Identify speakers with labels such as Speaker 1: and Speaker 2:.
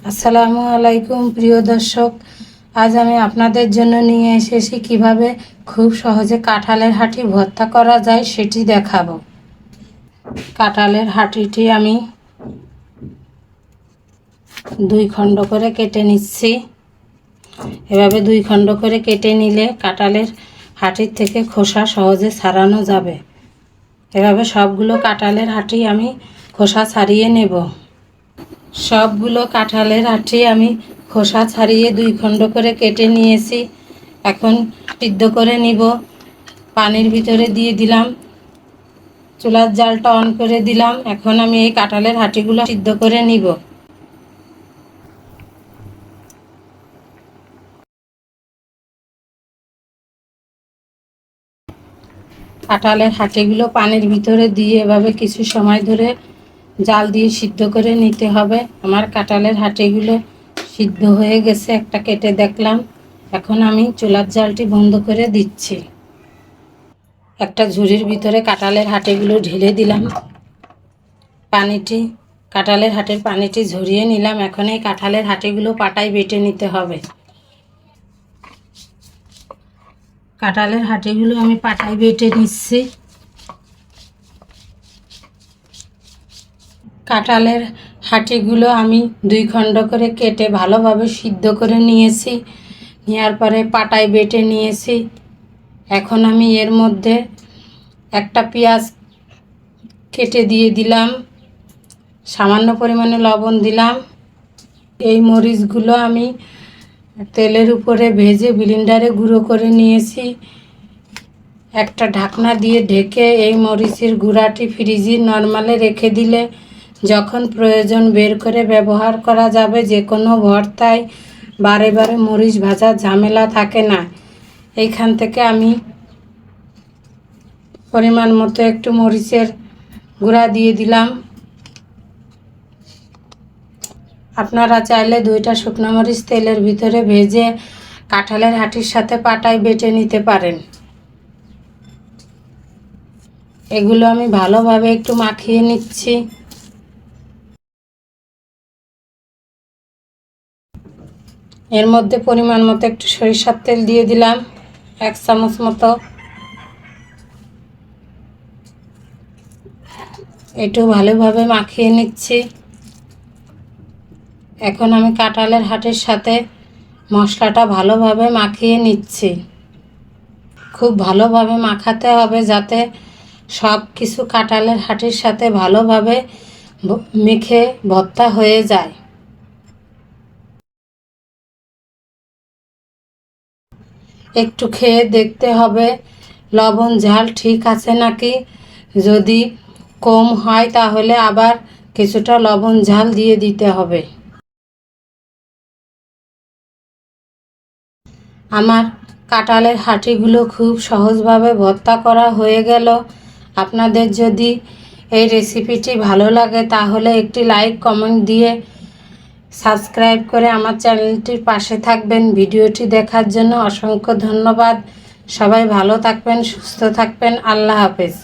Speaker 1: আসসালামু আলাইকুম প্রিয় দর্শক, আজ আমি আপনাদের জন্য নিয়ে এসেছি কিভাবে খুব সহজে কাঁঠালের হাঁটি ভর্তা করা যায় সেটি দেখাবো। কাঁঠালের হাঁটিটি আমি 2 খণ্ড করে কেটে নিচ্ছি। এভাবে 2 খণ্ড করে কেটে নিলে কাঁঠালের হাঁটির থেকে খোসা সহজে ছাড়ানো যাবে। এভাবে সবগুলো কাঁঠালের হাঁটি আমি খোসা ছাড়িয়ে নেব। সবগুলো কাঁঠালের হাঁটি আমি খোসা ছাড়িয়ে 2 খণ্ড করে কেটে নিয়েছি। এখন সিদ্ধ করে নিব। পানির ভিতরে দিয়ে দিলাম, চুলার জালটা অন করে দিলাম। এখন আমি এই কাঁঠালের হাঁটিগুলো সিদ্ধ করে নিব। কাঁঠালের হাঁটিগুলো পানির ভিতরে দিয়ে এভাবে কিছু সময় ধরে জাল দিয়ে সিদ্ধ করে নিতে হবে। আমার কাঁঠালের হাঁটিগুলো সিদ্ধ হয়ে গেছে, একটা কেটে দেখলাম। এখন আমি চুলার জালটি বন্ধ করে দিচ্ছি। একটা ঝুড়ির ভিতরে কাঁঠালের হাঁটিগুলো ঢেলে দিলাম। কাঁঠালের হাঁটির পানিটি ঝরিয়ে নিলাম। এখন এই কাঁঠালের হাঁটিগুলো পাটায় বেটে নিতে হবে। কাঁঠালের হাঁটিগুলো আমি পাটায় বেটে নিচ্ছি। কাঁঠালের হাঁটিগুলো আমি 2 খণ্ড করে কেটে ভালোভাবে সিদ্ধ করে নিয়েছি। নেওয়ার পরে পাটায় বেটে নিয়েছি। এখন আমি এর মধ্যে একটা পেঁয়াজ কেটে দিয়ে দিলাম, সামান্য পরিমাণে লবণ দিলাম। এই মরিচগুলো আমি তেলের উপরে ভেজে ব্লেন্ডারে গুঁড়ো করে নিয়েছি। একটা ঢাকনা দিয়ে ঢেকে এই মরিচের গুঁড়াটি ফ্রিজে নরমালে রেখে দিলে যখন প্রয়োজন বের করে ব্যবহার করা যাবে। যে কোনো ভর্তায় বারে বারে মরিচ ভাজার ঝামেলা থাকে না। এইখান থেকে আমি পরিমাণ মতো একটু মরিচের গুঁড়া দিয়ে দিলাম। আপনারা চাইলে 2টা শুকনো মরিচ তেলের ভিতরে ভেজে কাঁঠালের হাঁটির সাথে পাটায় বেটে নিতে পারেন। এগুলো আমি ভালোভাবে একটু মাখিয়ে নিচ্ছি। এর মধ্যে পরিমাণ মতো একটু সরিষার তেল দিয়ে দিলাম, 1 চামচ মতো। একটু ভালোভাবে মাখিয়ে নিচ্ছি। এখন আমি কাঁঠালের হাঁটির সাথে মশলাটা ভালোভাবে মাখিয়ে নিচ্ছি। খুব ভালোভাবে মাখাতে হবে যাতে সব কিছু কাঁঠালের হাঁটির সাথে ভালোভাবে মেখে ভর্তা হয়ে যায়। একটু খেয়ে দেখতে হবে লবণ ঝাল ঠিক আছে নাকি। যদি কম হয় তাহলে আবার কিছুটা লবণ ঝাল দিয়ে দিতে হবে। আমার কাঁঠালের হাঁটিগুলো খুব সহজভাবে ভর্তা করা হয়ে গেল। আপনাদের যদি এই রেসিপিটি ভালো লাগে তাহলে একটি লাইক কমেন্ট দিয়ে সাবস্ক্রাইব করে আমার চ্যানেলটির পাশে থাকবেন। ভিডিওটি দেখার জন্য অসংখ্য ধন্যবাদ। সবাই ভালো থাকবেন, সুস্থ থাকবেন। আল্লাহ হাফেজ।